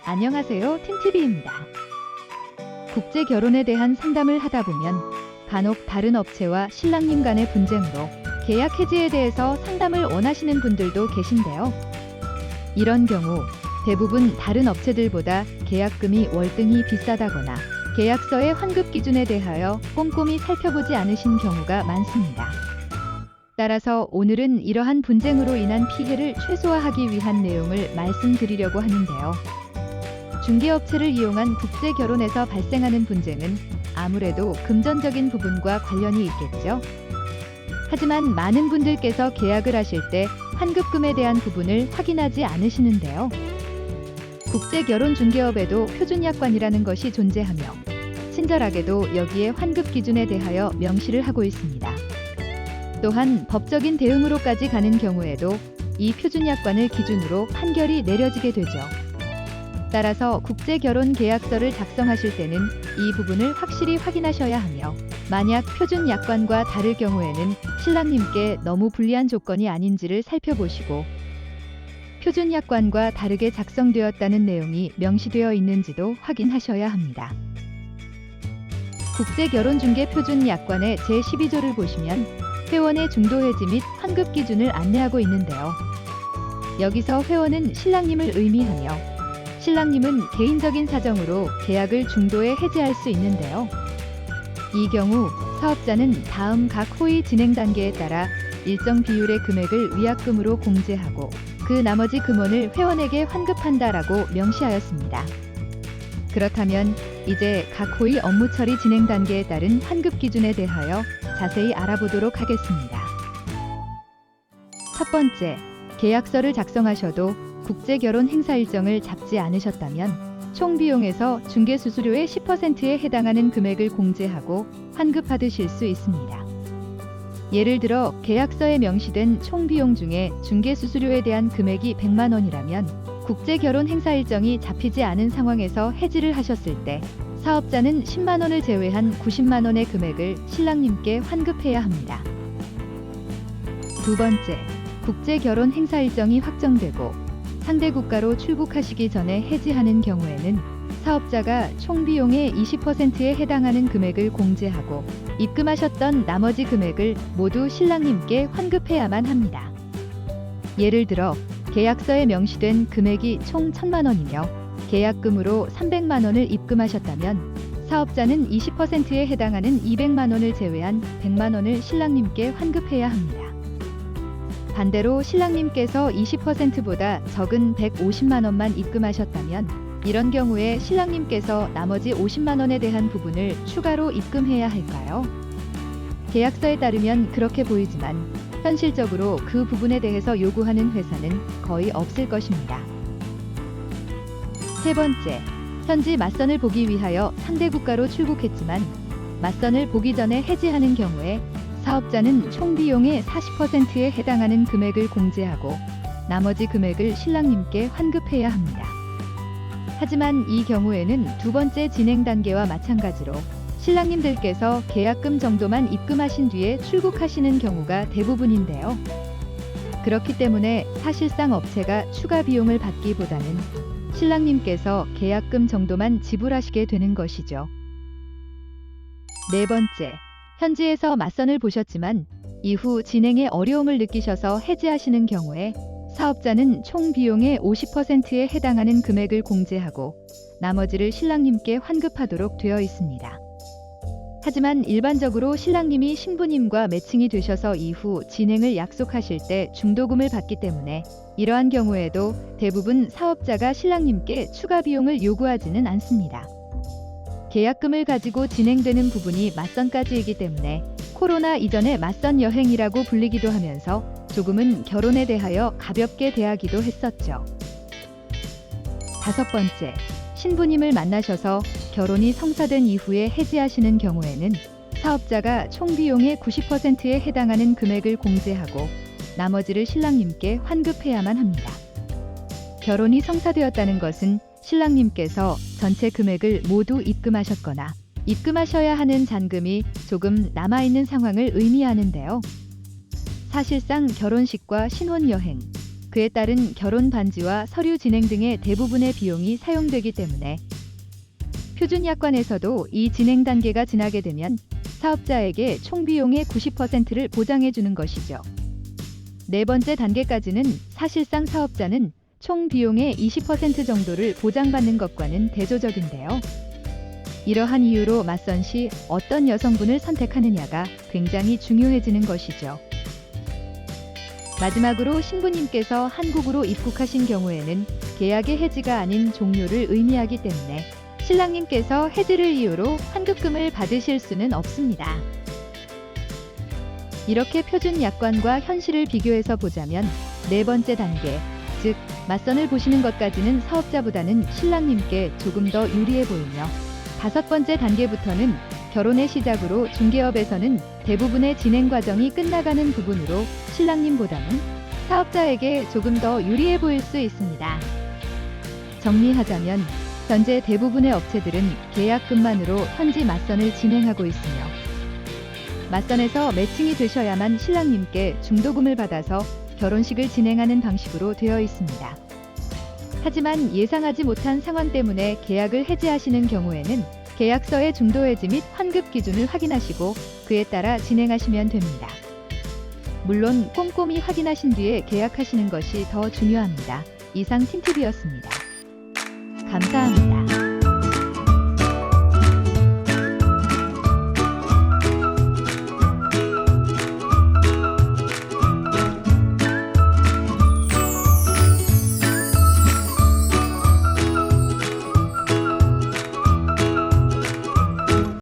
안녕하세요, 틴티비입니다. 국제 결혼에 대한 상담을 하다 보면 간혹 다른 업체와 신랑님 간의 분쟁으로 계약 해지에 대해서 상담을 원하시는 분들도 계신데요. 이런 경우 대부분 다른 업체들보다 계약금이 월등히 비싸다거나 계약서의 환급 기준에 대하여 꼼꼼히 살펴보지 않으신 경우가 많습니다. 따라서 오늘은 이러한 분쟁으로 인한 피해를 최소화하기 위한 내용을 말씀드리려고 하는데요. 중개업체를 이용한 국제 결혼에서 발생하는 분쟁은 아무래도 금전적인 부분과 관련이 있겠죠. 하지만 많은 분들께서 계약을 하실 때 환급금에 대한 부분을 확인하지 않으시는데요. 국제 결혼 중개업에도 표준약관이라는 것이 존재하며 친절하게도 여기에 환급 기준에 대하여 명시를 하고 있습니다. 또한 법적인 대응으로까지 가는 경우에도 이 표준약관을 기준으로 판결이 내려지게 되죠. 따라서 국제 결혼 계약서를 작성하실 때는 이 부분을 확실히 확인하셔야 하며, 만약 표준 약관과 다를 경우에는 신랑님께 너무 불리한 조건이 아닌지를 살펴보시고, 표준 약관과 다르게 작성되었다는 내용이 명시되어 있는지도 확인하셔야 합니다. 국제 결혼 중개 표준 약관의 제12조를 보시면 회원의 중도 해지 및 환급 기준을 안내하고 있는데요. 여기서 회원은 신랑님을 의미하며 신랑님은 개인적인 사정으로 계약을 중도에 해지할 수 있는데요. 이 경우 사업자는 다음 각 호의 진행 단계에 따라 일정 비율의 금액을 위약금으로 공제하고 그 나머지 금원을 회원에게 환급한다라고 명시하였습니다. 그렇다면 이제 각 호의 업무 처리 진행 단계에 따른 환급 기준에 대하여 자세히 알아보도록 하겠습니다. 첫 번째, 계약서를 작성하셔도 국제 결혼 행사 일정을 잡지 않으셨다면 총 비용에서 중개 수수료의 10%에 해당하는 금액을 공제하고 환급받으실 수 있습니다. 예를 들어 계약서에 명시된 총 비용 중에 중개 수수료에 대한 금액이 100만 원이라면 국제 결혼 행사 일정이 잡히지 않은 상황에서 해지를 하셨을 때 사업자는 10만 원을 제외한 90만 원의 금액을 신랑님께 환급해야 합니다. 두 번째, 국제 결혼 행사 일정이 확정되고 상대 국가로 출국하시기 전에 해지하는 경우에는 사업자가 총 비용의 20%에 해당하는 금액을 공제하고 입금하셨던 나머지 금액을 모두 신랑님께 환급해야만 합니다. 예를 들어 계약서에 명시된 금액이 총 1,000만 원이며 계약금으로 300만 원을 입금하셨다면 사업자는 20%에 해당하는 200만 원을 제외한 100만 원을 신랑님께 환급해야 합니다. 반대로 신랑님께서 20%보다 적은 150만 원만 입금하셨다면 이런 경우에 신랑님께서 나머지 50만 원에 대한 부분을 추가로 입금해야 할까요? 계약서에 따르면 그렇게 보이지만 현실적으로 그 부분에 대해서 요구하는 회사는 거의 없을 것입니다. 세 번째, 현지 맞선을 보기 위하여 상대 국가로 출국했지만 맞선을 보기 전에 해지하는 경우에 사업자는 총 비용의 40%에 해당하는 금액을 공제하고 나머지 금액을 신랑님께 환급해야 합니다. 하지만 이 경우에는 두 번째 진행 단계와 마찬가지로 신랑님들께서 계약금 정도만 입금하신 뒤에 출국하시는 경우가 대부분인데요. 그렇기 때문에 사실상 업체가 추가 비용을 받기보다는 신랑님께서 계약금 정도만 지불하시게 되는 것이죠. 네 번째, 현지에서 맞선을 보셨지만 이후 진행에 어려움을 느끼셔서 해지하시는 경우에 사업자는 총 비용의 50%에 해당하는 금액을 공제하고 나머지를 신랑님께 환급하도록 되어 있습니다. 하지만 일반적으로 신랑님이 신부님과 매칭이 되셔서 이후 진행을 약속하실 때 중도금을 받기 때문에 이러한 경우에도 대부분 사업자가 신랑님께 추가 비용을 요구하지는 않습니다. 계약금을 가지고 진행되는 부분이 맞선까지이기 때문에 코로나 이전의 맞선 여행이라고 불리기도 하면서 조금은 결혼에 대하여 가볍게 대하기도 했었죠. 다섯 번째, 신부님을 만나셔서 결혼이 성사된 이후에 해지하시는 경우에는 사업자가 총 비용의 90%에 해당하는 금액을 공제하고 나머지를 신랑님께 환급해야만 합니다. 결혼이 성사되었다는 것은 신랑님께서 전체 금액을 모두 입금하셨거나 입금하셔야 하는 잔금이 조금 남아있는 상황을 의미하는데요. 사실상 결혼식과 신혼여행, 그에 따른 결혼 반지와 서류 진행 등의 대부분의 비용이 사용되기 때문에 표준 약관에서도 이 진행 단계가 지나게 되면 사업자에게 총 비용의 90%를 보장해 주는 것이죠. 네 번째 단계까지는 사실상 사업자는 총 비용의 20% 정도를 보장받는 것과는 대조적인데요. 이러한 이유로 맞선 시 어떤 여성분을 선택하느냐가 굉장히 중요해지는 것이죠. 마지막으로 신부님께서 한국으로 입국하신 경우에는 계약의 해지가 아닌 종료를 의미하기 때문에 신랑님께서 해지를 이유로 환급금을 받으실 수는 없습니다. 이렇게 표준 약관과 현실을 비교해서 보자면 네 번째 단계, 즉 맞선을 보시는 것까지는 사업자보다는 신랑님께 조금 더 유리해 보이며 다섯 번째 단계부터는 결혼의 시작으로 중개업에서는 대부분의 진행 과정이 끝나가는 부분으로 신랑님보다는 사업자에게 조금 더 유리해 보일 수 있습니다. 정리하자면 현재 대부분의 업체들은 계약금만으로 현지 맞선을 진행하고 있으며 맞선에서 매칭이 되셔야만 신랑님께 중도금을 받아서 결혼식을 진행하는 방식으로 되어 있습니다. 하지만 예상하지 못한 상황 때문에 계약을 해지하시는 경우에는 계약서의 중도 해지 및 환급 기준을 확인하시고 그에 따라 진행하시면 됩니다. 물론 꼼꼼히 확인하신 뒤에 계약하시는 것이 더 중요합니다. 이상 틴TV였습니다. 감사합니다.